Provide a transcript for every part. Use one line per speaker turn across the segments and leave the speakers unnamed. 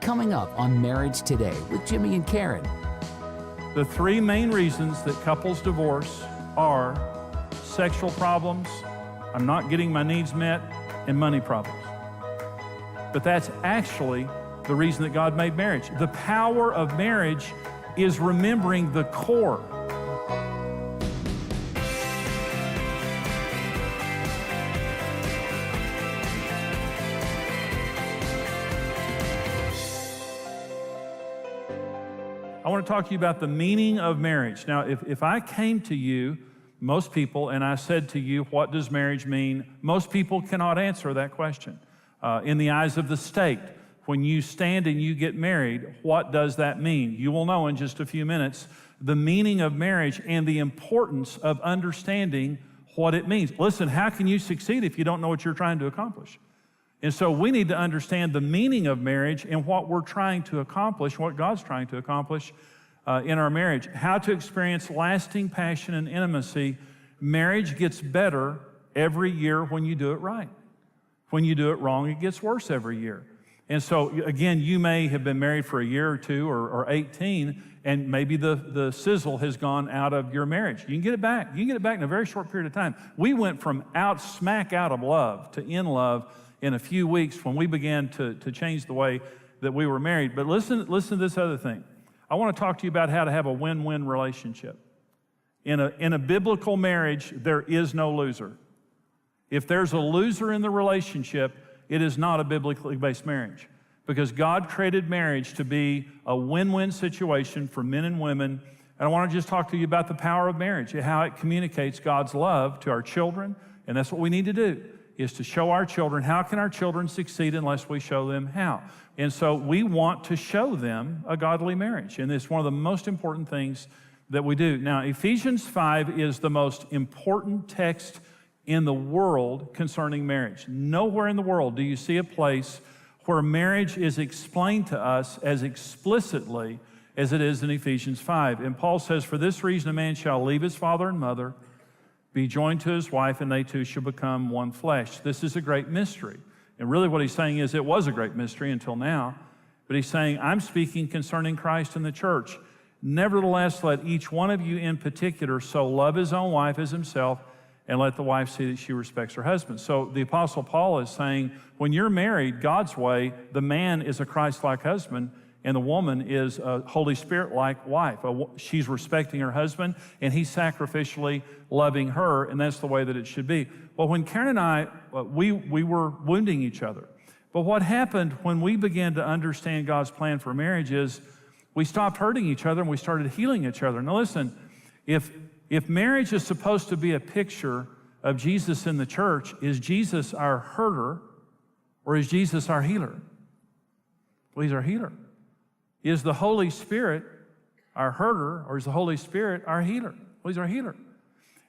coming up on Marriage Today with Jimmy and Karen.
The three main reasons that couples divorce are sexual problems, I'm not getting my needs met, and money problems. But that's actually the reason that God made marriage. The power of marriage is remembering the core. I want to talk to you about the meaning of marriage. Now, if I came to you, most people, and I said to you, what does marriage mean? Most people cannot answer that question. In the eyes of the state, when you stand and you get married, what does that mean? You will know in just a few minutes the meaning of marriage and the importance of understanding what it means. Listen, how can you succeed if you don't know what you're trying to accomplish? And so we need to understand the meaning of marriage and what we're trying to accomplish, what God's trying to accomplish in our marriage. How to experience lasting passion and intimacy. Marriage gets better every year when you do it right. When you do it wrong, it gets worse every year. And so, again, you may have been married for a year or two or 18, and maybe the sizzle has gone out of your marriage. You can get it back. You can get it back in a very short period of time. We went from smack out of love to in love in a few weeks when we began to change the way that we were married. But listen to this other thing. I want to talk to you about how to have a win-win relationship. In a biblical marriage, there is no loser. If there's a loser in the relationship, it is not a biblically based marriage, because God created marriage to be a win-win situation for men and women. And I want to just talk to you about the power of marriage, how it communicates God's love to our children. And that's what we need to do, is to show our children. How can our children succeed unless we show them how? And so we want to show them a godly marriage. And it's one of the most important things that we do. Now, Ephesians 5 is the most important text in the world concerning marriage. Nowhere in the world do you see a place where marriage is explained to us as explicitly as it is in Ephesians 5. And Paul says, "For this reason a man shall leave his father and mother, be joined to his wife, and they two shall become one flesh." This is a great mystery. And really what he's saying is it was a great mystery until now. But he's saying, I'm speaking concerning Christ and the church. "Nevertheless, let each one of you in particular so love his own wife as himself, and let the wife see that she respects her husband." So the Apostle Paul is saying, when you're married God's way, the man is a Christ-like husband, and the woman is a Holy Spirit-like wife. She's respecting her husband, and he's sacrificially loving her, and that's the way that it should be. Well, when Karen and I, we were wounding each other. But what happened when we began to understand God's plan for marriage is we stopped hurting each other and we started healing each other. Now listen, if marriage is supposed to be a picture of Jesus in the church, is Jesus our herder or is Jesus our healer? Well, he's our healer. Is the Holy Spirit our herder or is the Holy Spirit our healer? Well, he's our healer.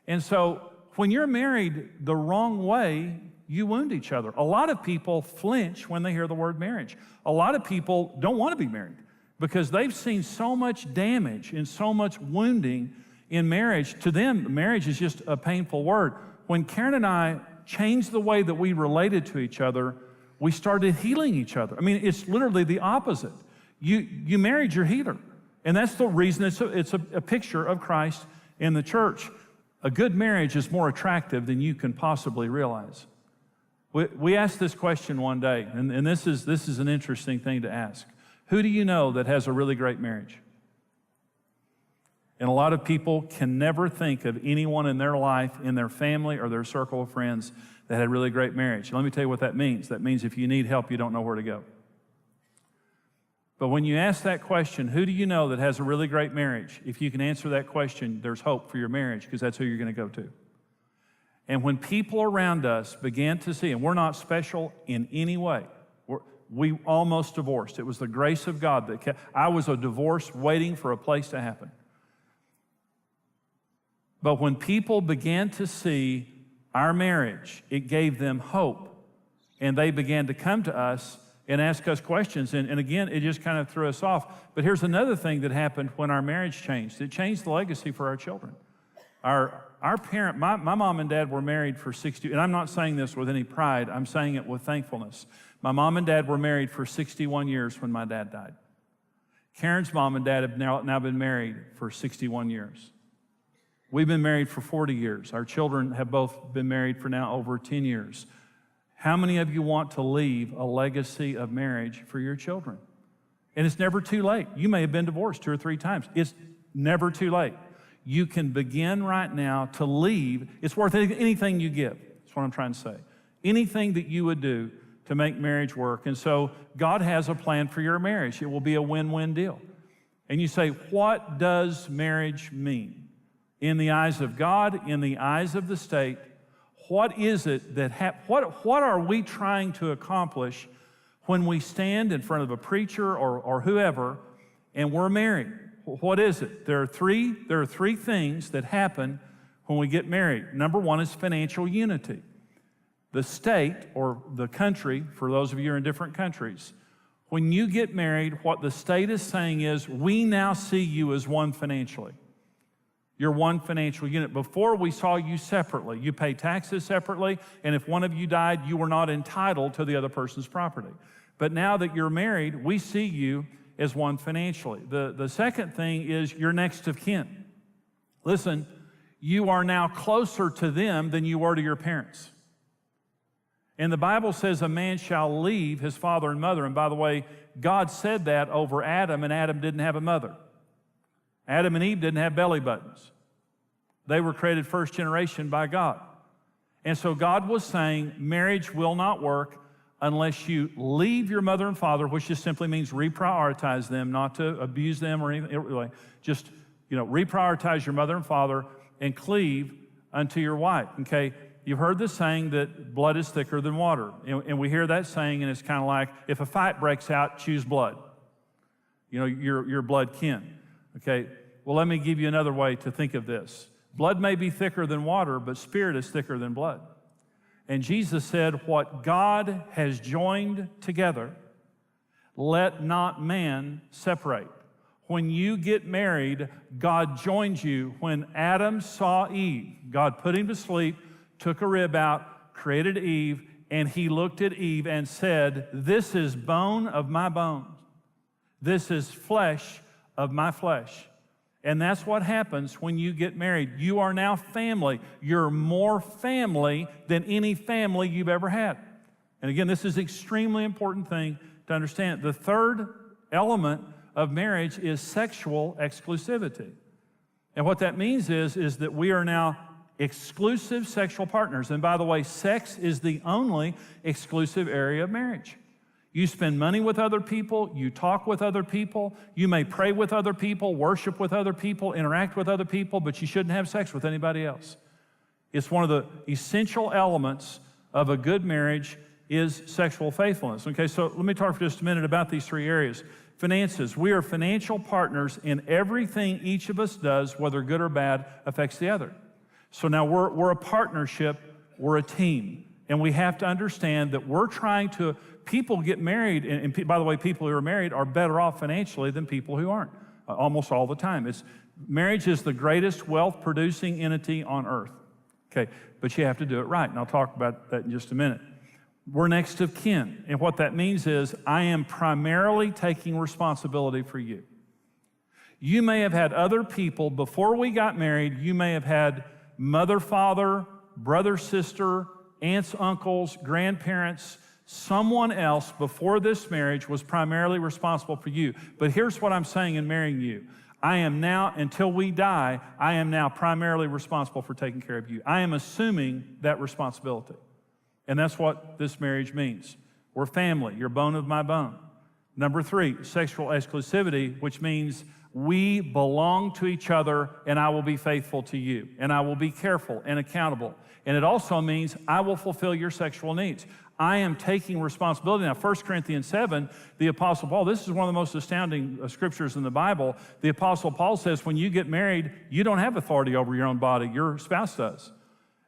And so when you're married the wrong way, you wound each other. A lot of people flinch when they hear the word marriage. A lot of people don't want to be married because they've seen so much damage and so much wounding in marriage. To them, marriage is just a painful word. When Karen and I changed the way that we related to each other, we started healing each other. I mean, it's literally the opposite. You married your healer. And that's the reason it's a picture of Christ in the church. A good marriage is more attractive than you can possibly realize. We asked this question one day, and this is an interesting thing to ask. Who do you know that has a really great marriage? And a lot of people can never think of anyone in their life, in their family, or their circle of friends that had a really great marriage. Let me tell you what that means. That means if you need help, you don't know where to go. But when you ask that question, who do you know that has a really great marriage? If you can answer that question, there's hope for your marriage, because that's who you're going to go to. And when people around us began to see, and we're not special in any way, we almost divorced. It was the grace of God that kept. I was a divorce waiting for a place to happen. But when people began to see our marriage, it gave them hope. And they began to come to us and ask us questions. And again, it just kind of threw us off. But here's another thing that happened when our marriage changed. It changed the legacy for our children. Our my mom and dad were married for 60, and I'm not saying this with any pride, I'm saying it with thankfulness. My mom and dad were married for 61 years when my dad died. Karen's mom and dad have now been married for 61 years. We've been married for 40 years. Our children have both been married for now over 10 years. How many of you want to leave a legacy of marriage for your children? And it's never too late. You may have been divorced 2 or 3 times. It's never too late. You can begin right now to leave. It's worth anything you give. That's what I'm trying to say. Anything that you would do to make marriage work. And so God has a plan for your marriage. It will be a win-win deal. And you say, what does marriage mean? In the eyes of God, in the eyes of the state, what is it that, what are we trying to accomplish when we stand in front of a preacher or whoever and we're married? What is it? There are three things that happen when we get married. Number one is financial unity. The state or the country, for those of you who are in different countries, when you get married, what the state is saying is, we now see you as one financially. You're one financial unit. Before, we saw you separately. You pay taxes separately, and if one of you died, you were not entitled to the other person's property. But now that you're married, we see you as one financially. The second thing is you're next of kin. Listen, you are now closer to them than you were to your parents. And the Bible says a man shall leave his father and mother. And by the way, God said that over Adam, and Adam didn't have a mother. Adam and Eve didn't have belly buttons. They were created first generation by God. And so God was saying marriage will not work unless you leave your mother and father, which just simply means reprioritize them, not to abuse them or anything. Just, reprioritize your mother and father and cleave unto your wife, okay? You've heard the saying that blood is thicker than water. And we hear that saying, and it's kind of like, if a fight breaks out, choose blood. Your blood kin, okay? Well, let me give you another way to think of this. Blood may be thicker than water, but spirit is thicker than blood. And Jesus said, what God has joined together, let not man separate. When you get married, God joins you. When Adam saw Eve, God put him to sleep, took a rib out, created Eve, and he looked at Eve and said, this is bone of my bones. This is flesh of my flesh. And that's what happens when you get married. You are now family. You're more family than any family you've ever had. And again, this is an extremely important thing to understand. The third element of marriage is sexual exclusivity. And what that means is that we are now exclusive sexual partners. And by the way, sex is the only exclusive area of marriage. You spend money with other people, you talk with other people, you may pray with other people, worship with other people, interact with other people, but you shouldn't have sex with anybody else. It's one of the essential elements of a good marriage is sexual faithfulness. Okay, so let me talk for just a minute about these 3 areas. Finances. We are financial partners in everything each of us does, whether good or bad, affects the other. So now we're a partnership, we're a team. And we have to understand that we're trying to, people get married, and by the way, people who are married are better off financially than people who aren't, almost all the time. Marriage is the greatest wealth-producing entity on earth, okay? But you have to do it right, and I'll talk about that in just a minute. We're next of kin, and what that means is I am primarily taking responsibility for you. You may have had other people, before we got married, you may have had mother, father, brother, sister, aunts, uncles, grandparents, someone else before this marriage was primarily responsible for you. But here's what I'm saying in marrying you. I am now, until we die, I am now primarily responsible for taking care of you. I am assuming that responsibility. And that's what this marriage means. We're family. You're bone of my bone. Number 3, sexual exclusivity, which means we belong to each other and I will be faithful to you. And I will be careful and accountable. And it also means I will fulfill your sexual needs. I am taking responsibility. Now, 1 Corinthians 7, the Apostle Paul, this is one of the most astounding scriptures in the Bible. The Apostle Paul says when you get married, you don't have authority over your own body. Your spouse does.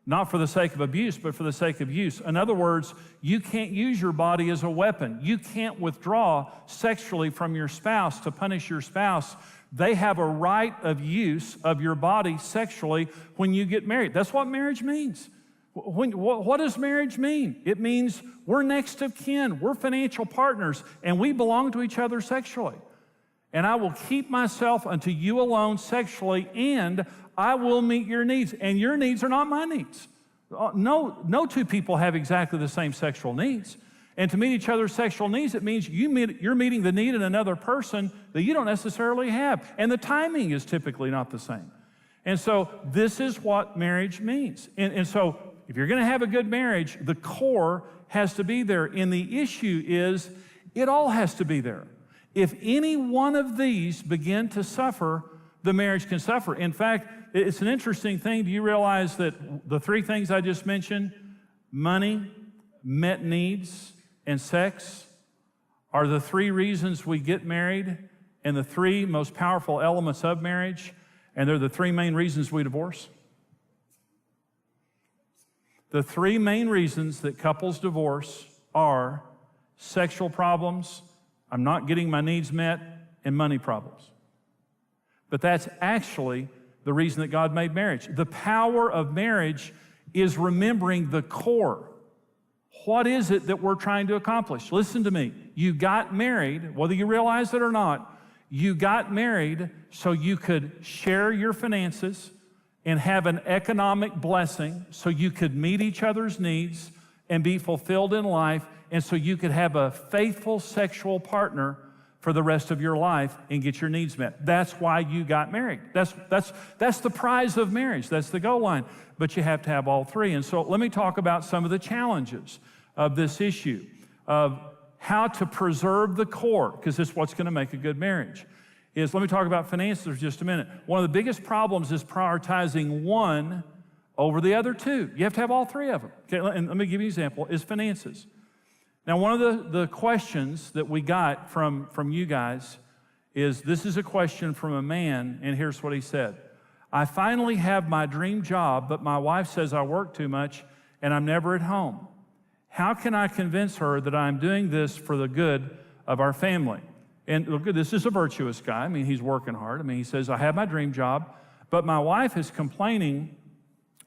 Not for the sake of abuse, but for the sake of use. In other words, you can't use your body as a weapon. You can't withdraw sexually from your spouse to punish your spouse They have a right of use of your body sexually when you get married. That's what marriage means. What does marriage mean? It means we're next of kin, we're financial partners, and we belong to each other sexually. And I will keep myself unto you alone sexually, and I will meet your needs. And your needs are not my needs. No two people have exactly the same sexual needs. And to meet each other's sexual needs, it means you're meeting the need in another person that you don't necessarily have. And the timing is typically not the same. And so this is what marriage means. And so if you're going to have a good marriage, the core has to be there. And the issue is it all has to be there. If any one of these begin to suffer, the marriage can suffer. In fact, it's an interesting thing. Do you realize that the three things I just mentioned, money, met needs, and sex, are the three reasons we get married and the three most powerful elements of marriage, and they're the three main reasons we divorce? The three main reasons that couples divorce are sexual problems, I'm not getting my needs met, and money problems. But that's actually the reason that God made marriage. The power of marriage is remembering the core. What is it that we're trying to accomplish? Listen to me. You got married, whether you realize it or not, you got married so you could share your finances and have an economic blessing, so you could meet each other's needs and be fulfilled in life, and so you could have a faithful sexual partner for the rest of your life and get your needs met. That's why you got married. That's the prize of marriage. That's the goal line. But you have to have all three. And so let me talk about some of the challenges of this issue of how to preserve the core, because this is what's going to make a good marriage. Let me talk about finances for just a minute. One of the biggest problems is prioritizing one over the other two. You have to have all three of them. Okay, and let me give you an example, is finances. Now, one of the questions that we got from you guys is, this is a question from a man, and here's what he said. I finally have my dream job, but my wife says I work too much and I'm never at home. How can I convince her that I'm doing this for the good of our family? And look, this is a virtuous guy. I mean, he's working hard. I mean, he says, I have my dream job, but my wife is complaining,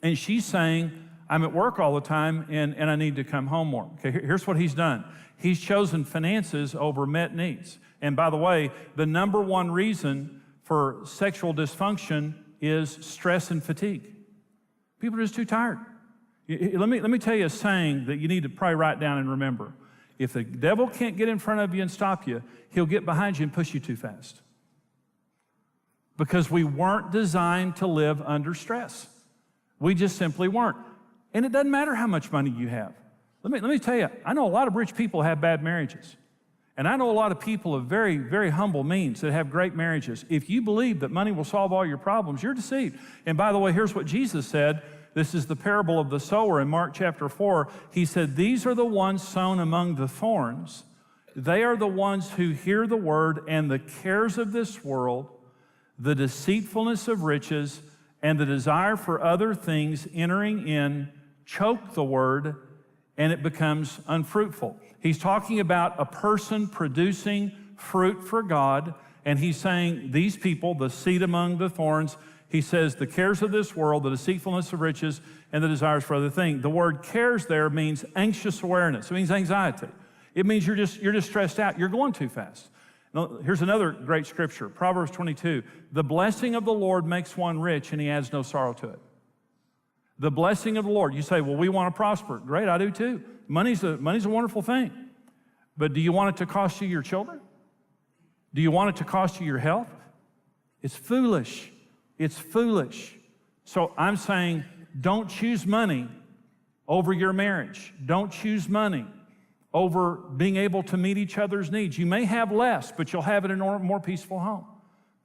and she's saying, I'm at work all the time, and I need to come home more. Okay, here's what he's done. He's chosen finances over met needs. And by the way, the number one reason for sexual dysfunction is stress and fatigue. People are just too tired. Let me tell you a saying that you need to probably write down and remember. If the devil can't get in front of you and stop you, he'll get behind you and push you too fast. Because we weren't designed to live under stress. We just simply weren't. And it doesn't matter how much money you have. Let me tell you, I know a lot of rich people have bad marriages. And I know a lot of people of very, very humble means that have great marriages. If you believe that money will solve all your problems, you're deceived. And by the way, here's what Jesus said. This is the parable of the sower in Mark chapter 4. He said, these are the ones sown among the thorns. They are the ones who hear the word, and the cares of this world, the deceitfulness of riches, and the desire for other things entering in, choke the word, and it becomes unfruitful. He's talking about a person producing fruit for God, and he's saying these people, the seed among the thorns, he says the cares of this world, the deceitfulness of riches, and the desires for other things. The word cares there means anxious awareness. It means anxiety. It means you're just stressed out. You're going too fast. Now, here's another great scripture, Proverbs 22. The blessing of the Lord makes one rich, and he adds no sorrow to it. The blessing of the Lord. You say, well, we want to prosper. Great, I do too. Money's a wonderful thing. But do you want it to cost you your children? Do you want it to cost you your health? It's foolish. It's foolish. So I'm saying, don't choose money over your marriage. Don't choose money over being able to meet each other's needs. You may have less, but you'll have it in a more peaceful home.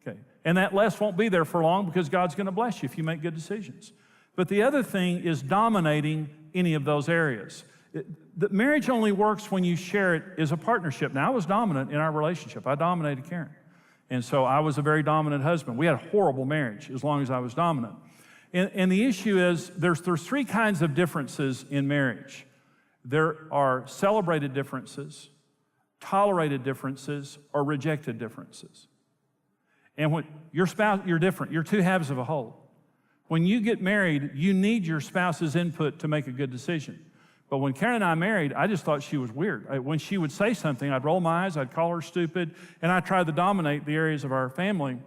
Okay, and that less won't be there for long because God's going to bless you if you make good decisions. But the other thing is dominating any of those areas. The marriage only works when you share it as a partnership. Now, I was dominant in our relationship. I dominated Karen. And so I was a very dominant husband. We had a horrible marriage as long as I was dominant. And the issue is there's three kinds of differences in marriage. There are celebrated differences, tolerated differences, or rejected differences. And when your spouse, you're different. You're two halves of a whole. When you get married, you need your spouse's input to make a good decision. But when Karen and I married, I just thought she was weird. When she would say something, I'd roll my eyes, I'd call her stupid, and I tried to dominate the areas of our family.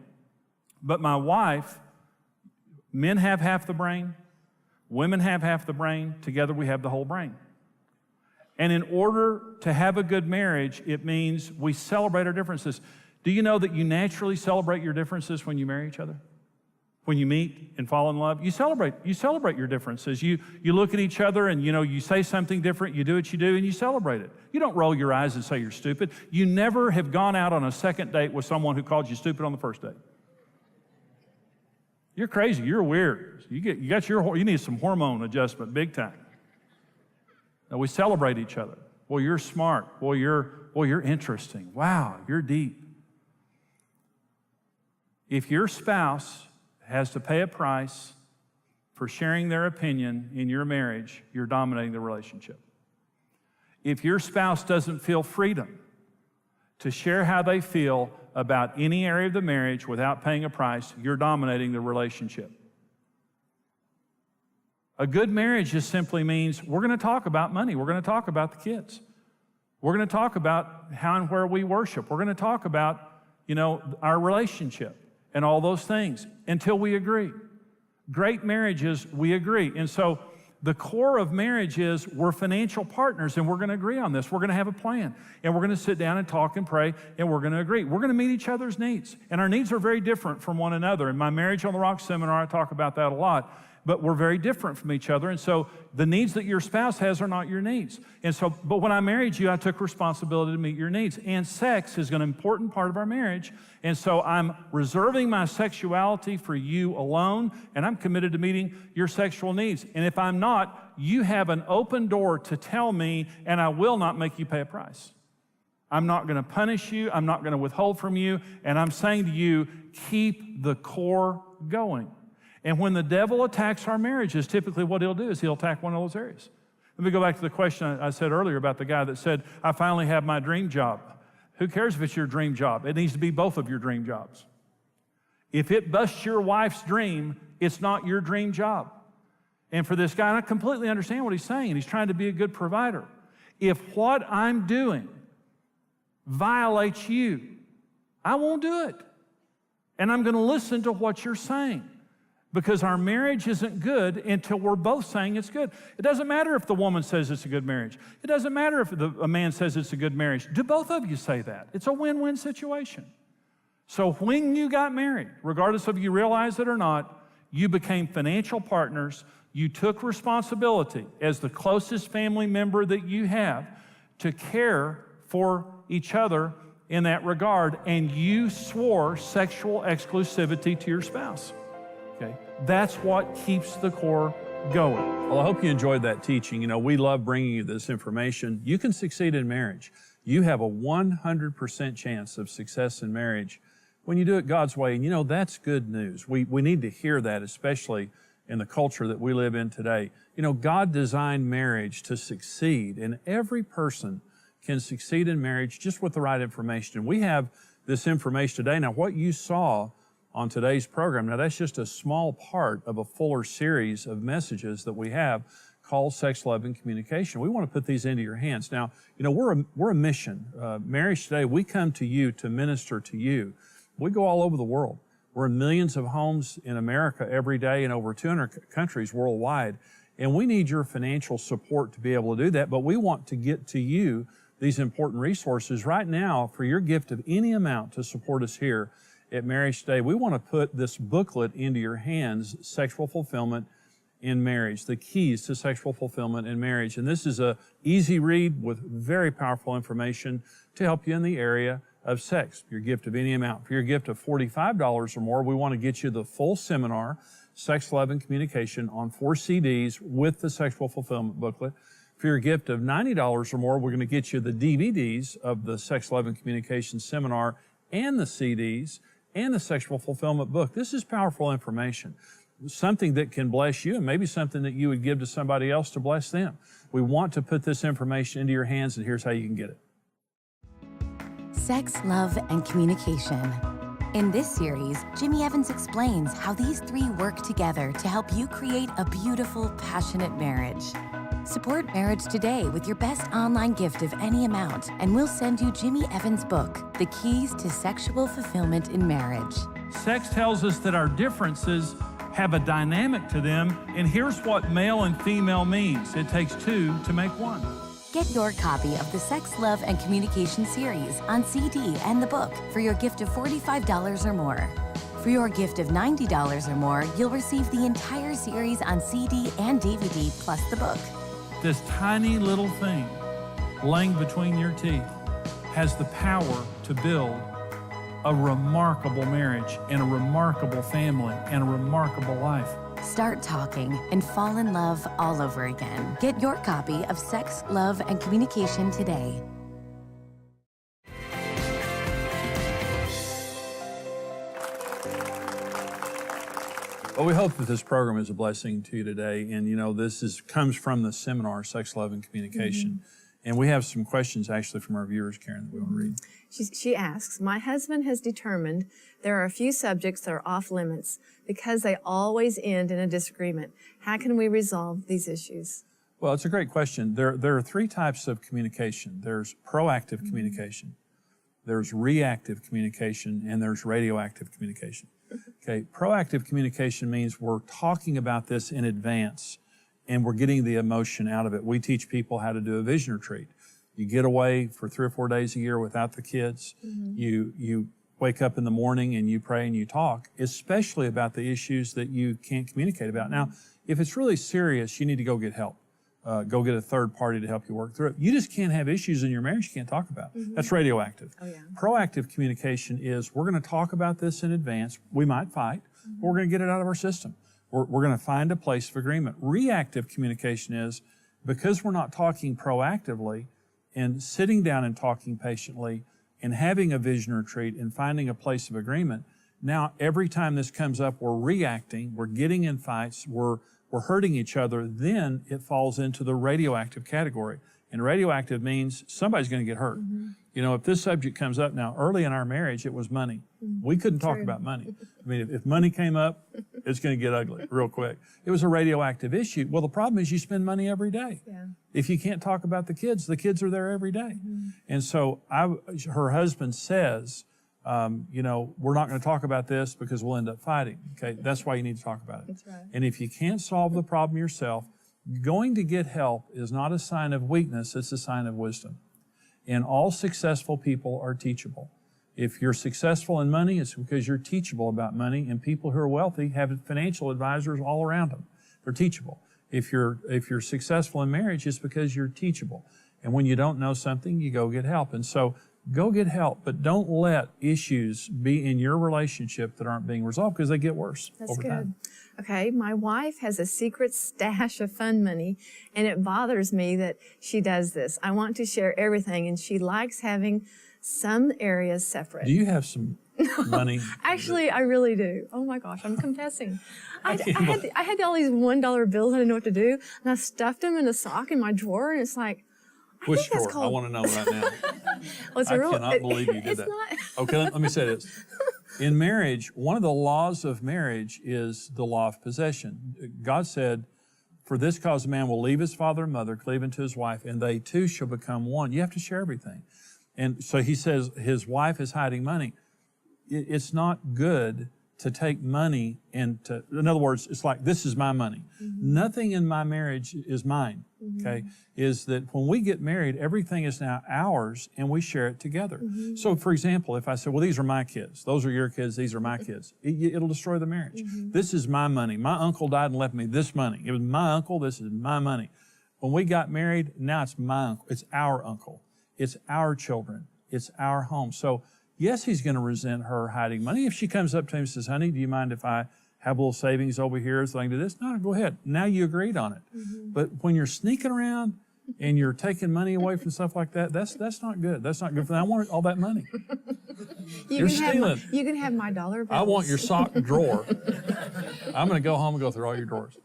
But my wife, men have half the brain, women have half the brain, together we have the whole brain. And in order to have a good marriage, it means we celebrate our differences. Do you know that you naturally celebrate your differences when you marry each other? When you meet and fall in love, you celebrate your differences. You look at each other and you say something different, you do what you do, and you celebrate it. You don't roll your eyes and say you're stupid. You never have gone out on a second date with someone who called you stupid on the first date. You're crazy, you're weird. You need some hormone adjustment big time. Now we celebrate each other. Well, you're smart. Well, you're interesting. Wow, you're deep. If your spouse has to pay a price for sharing their opinion in your marriage, you're dominating the relationship. If your spouse doesn't feel freedom to share how they feel about any area of the marriage without paying a price, you're dominating the relationship. A good marriage just simply means we're going to talk about money. We're going to talk about the kids. We're going to talk about how and where we worship. We're going to talk about, our relationship and all those things until we agree. Great marriages, we agree. And so the core of marriage is we're financial partners and we're going to agree on this. We're going to have a plan and we're going to sit down and talk and pray and we're going to agree. We're going to meet each other's needs. And our needs are very different from one another. In my Marriage on the Rock seminar, I talk about that a lot. But we're very different from each other. And so the needs that your spouse has are not your needs. And so, but when I married you, I took responsibility to meet your needs. And sex is an important part of our marriage. And so I'm reserving my sexuality for you alone, and I'm committed to meeting your sexual needs. And if I'm not, you have an open door to tell me, and I will not make you pay a price. I'm not going to punish you. I'm not going to withhold from you. And I'm saying to you, keep the core going. And when the devil attacks our marriages, typically what he'll do is he'll attack one of those areas. Let me go back to the question I said earlier about the guy that said, I finally have my dream job. Who cares if it's your dream job? It needs to be both of your dream jobs. If it busts your wife's dream, it's not your dream job. And for this guy, and I completely understand what he's saying. He's trying to be a good provider. If what I'm doing violates you, I won't do it. And I'm going to listen to what you're saying. Because our marriage isn't good until we're both saying it's good. It doesn't matter if the woman says it's a good marriage. It doesn't matter if a man says it's a good marriage. Do both of you say that? It's a win-win situation. So when you got married, regardless of you realize it or not, you became financial partners. You took responsibility as the closest family member that you have to care for each other in that regard, and you swore sexual exclusivity to your spouse. Okay. That's what keeps the core going. Well, I hope you enjoyed that teaching. We love bringing you this information. You can succeed in marriage. You have a 100% chance of success in marriage when you do it God's way. And that's good news. We need to hear that, especially in the culture that we live in today. God designed marriage to succeed, and every person can succeed in marriage just with the right information. And we have this information today. Now, what you saw on today's program, now that's just a small part of a fuller series of messages that we have called Sex, Love, and Communication. We want to put these into your hands. Now, we're a mission. Marriage Today, we come to you to minister to you. We go all over the world. We're in millions of homes in America every day in over 200 countries worldwide. And we need your financial support to be able to do that. But we want to get to you these important resources right now for your gift of any amount to support us here at Marriage Today. We want to put this booklet into your hands, Sexual Fulfillment in Marriage, the keys to sexual fulfillment in marriage. And this is an easy read with very powerful information to help you in the area of sex. Your gift of any amount. For your gift of $45 or more, we want to get you the full seminar, Sex, Love, and Communication, on 4 CDs with the Sexual Fulfillment booklet. For your gift of $90 or more, we're going to get you the DVDs of the Sex, Love, and Communication seminar and the CDs and the Sexual Fulfillment book. This is powerful information, something that can bless you and maybe something that you would give to somebody else to bless them. We want to put this information into your hands, and here's how you can get it.
Sex, Love, and Communication. In this series, Jimmy Evans explains how these three work together to help you create a beautiful, passionate marriage. Support Marriage Today with your best online gift of any amount, and we'll send you Jimmy Evans' book, The Keys to Sexual Fulfillment in Marriage.
Sex tells us that our differences have a dynamic to them, and here's what male and female means. It takes two to make one.
Get your copy of the Sex, Love, and Communication series on CD and the book for your gift of $45 or more. For your gift of $90 or more, you'll receive the entire series on CD and DVD plus the book.
This tiny little thing laying between your teeth has the power to build a remarkable marriage and a remarkable family and a remarkable life.
Start talking and fall in love all over again. Get your copy of Sex, Love, and Communication today.
Well, we hope that this program is a blessing to you today. And, you know, this comes from the seminar, Sex, Love, and Communication. And we have some questions actually from our viewers, Karen, that we want to read.
She asks, my husband has determined there are a few subjects that are off limits because they always end in a disagreement. How can we resolve these issues?
Well, it's a great question. There are three types of communication. There's proactive communication, there's reactive communication, and there's radioactive communication. Okay, proactive communication means we're talking about this in advance and we're getting the emotion out of it. We teach people how to do a vision retreat. You get away for 3 or 4 days a year without the kids. You wake up in the morning and you pray and you talk, especially about the issues that you can't communicate about. Now, if it's really serious, you need to go get help. Go get a third party to help you work through it. You just can't have issues in your marriage you can't talk about. That's radioactive.
Oh, yeah.
Proactive communication is we're going to talk about this in advance. We might fight, but we're going to get it out of our system. We're going to find a place of agreement. Reactive communication is because we're not talking proactively and sitting down and talking patiently and having a vision retreat and finding a place of agreement. Now, every time this comes up, we're reacting, we're getting in fights, we're hurting each other, then it falls into the radioactive category. And radioactive means somebody's going to get hurt. You know, if this subject comes up now, early in our marriage, it was money. We couldn't talk about money. I mean, if money came up, it's going to get ugly real quick. It was a radioactive issue. Well, the problem is you spend money every day.
Yeah.
If you can't talk about the kids are there every day. And so her husband says, you know, we're not going to talk about this because we'll end up fighting. Okay, that's why you need to talk about it.
That's right.
And if you can't solve the problem yourself, going to get help is not a sign of weakness, it's a sign of wisdom. And all successful people are teachable. If you're successful in money, it's because you're teachable about money, and people who are wealthy have financial advisors all around them. They're teachable. If you're successful in marriage, it's because you're teachable. And when you don't know something, you go get help. And so go get help, but don't let issues be in your relationship that aren't being resolved because they get worse over time.
Okay, my wife has a secret stash of fund money, and it bothers me that she does this. I want to share everything, and she likes having some areas separate.
Do you have some money?
Actually, I really do. Oh my gosh, I'm confessing. I had all these $1 bills. I didn't know what to do, and I stuffed them in a sock in my drawer, and it's like,
Which drawer? I want to know right now.
Well,
I cannot believe you did that.
Not.
Okay, let me say this. In marriage, one of the laws of marriage is the law of possession. God said, for this cause a man will leave his father and mother, cleave unto his wife, and they two shall become one. You have to share everything. And so he says his wife is hiding money. It's not good to take money and to, in other words, it's like, this is my money. Nothing in my marriage is mine, okay? Is that when we get married, everything is now ours and we share it together. So for example, if I say, well, these are my kids, those are your kids, these are my kids, it'll destroy the marriage. This is my money. My uncle died and left me this money. It was my uncle, this is my money. When we got married, now it's my uncle, it's our uncle. It's our children, it's our home. So yes, he's going to resent her hiding money. If she comes up to him and says, honey, do you mind if I have a little savings over here so I can do this? No, go ahead. Now you agreed on it. But when you're sneaking around and you're taking money away from stuff like that, that's not good. That's not good for them. I want all that money. You're stealing.
You can have my dollar bills.
I want your sock drawer. I'm going to go home and go through all your drawers.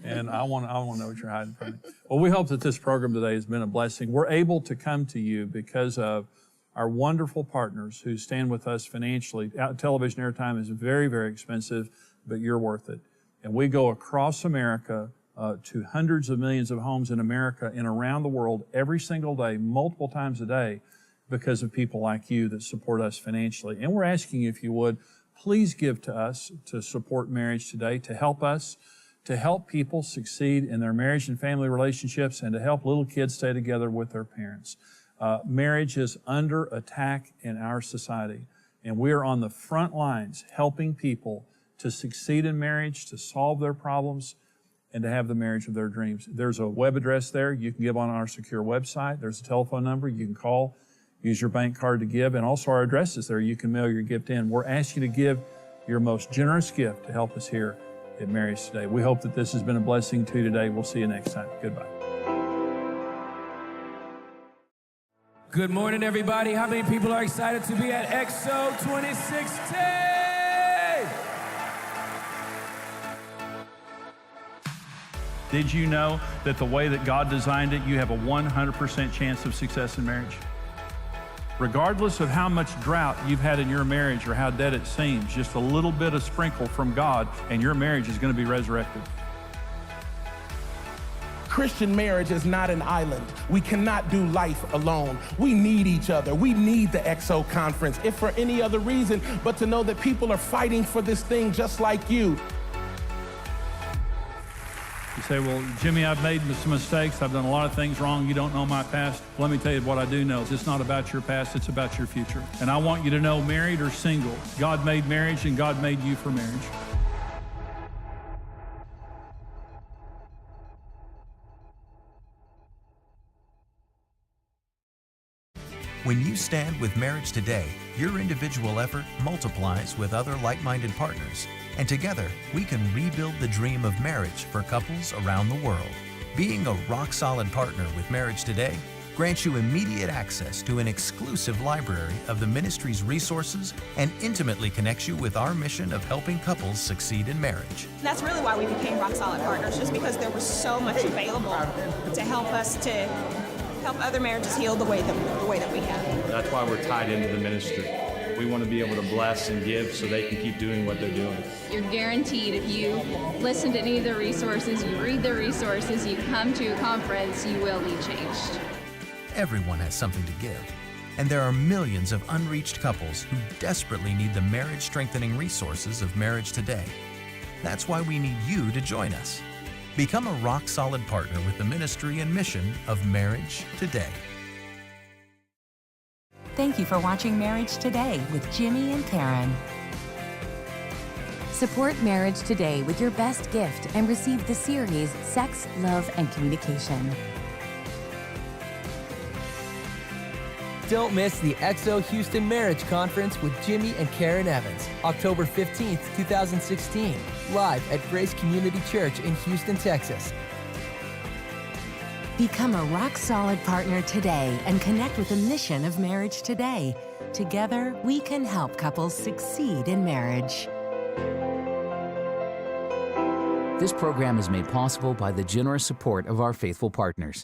And I want to know what you're hiding from me. Well, we hope that this program today has been a blessing. We're able to come to you because of our wonderful partners who stand with us financially. Television airtime is very, very expensive, but you're worth it. And we go across America to hundreds of millions of homes in America and around the world every single day, multiple times a day, because of people like you that support us financially. And we're asking you, if you would, please give to us to support Marriage Today, to help us, to help people succeed in their marriage and family relationships, and to help little kids stay together with their parents. Marriage is under attack in our society, and we are on the front lines helping people to succeed in marriage, to solve their problems, and to have the marriage of their dreams. There's a web address there you can give on our secure website. There's a telephone number you can call, use your bank card to give, and also our address is there. You can mail your gift in. We're asking you to give your most generous gift to help us here at Marriage Today. We hope that this has been a blessing to you today. We'll see you next time. Goodbye.
Good morning, everybody. How many people are excited to be at EXO 2016?
Did you know that the way that God designed it, you have a 100% chance of success in marriage? Regardless of how much drought you've had in your marriage or how dead it seems, just a little bit of sprinkle from God and your marriage is going to be resurrected.
Christian marriage is not an island. We cannot do life alone. We need each other. We need the EXO conference, if for any other reason, but to know that people are fighting for this thing just like you.
You say, well, Jimmy, I've made some mistakes. I've done a lot of things wrong. You don't know my past. Let me tell you what I do know. It's not about your past. It's about your future. And I want you to know, married or single, God made marriage and God made you for marriage.
When you stand with Marriage Today, your individual effort multiplies with other like-minded partners, and together we can rebuild the dream of marriage for couples around the world. Being a rock-solid partner with Marriage Today grants you immediate access to an exclusive library of the ministry's resources and intimately connects you with our mission of helping couples succeed in marriage.
That's really why we became rock-solid partners, just because there was so much available to help us to help other marriages heal the way that we have.
That's why we're tied into the ministry. We want to be able to bless and give so they can keep doing what they're doing.
You're guaranteed if you listen to any of the resources, you read the resources, you come to a conference, you will be changed.
Everyone has something to give, and there are millions of unreached couples who desperately need the marriage-strengthening resources of Marriage Today. That's why we need you to join us. Become a rock-solid partner with the ministry and mission of Marriage Today.
Thank you for watching Marriage Today with Jimmy and Karen. Support Marriage Today with your best gift and receive the series Sex, Love, and Communication.
Don't miss the EXO Houston Marriage Conference with Jimmy and Karen Evans, October 15th, 2016, live at Grace Community Church in Houston, Texas.
Become a rock-solid partner today and connect with the mission of Marriage Today. Together, we can help couples succeed in marriage.
This program is made possible by the generous support of our faithful partners.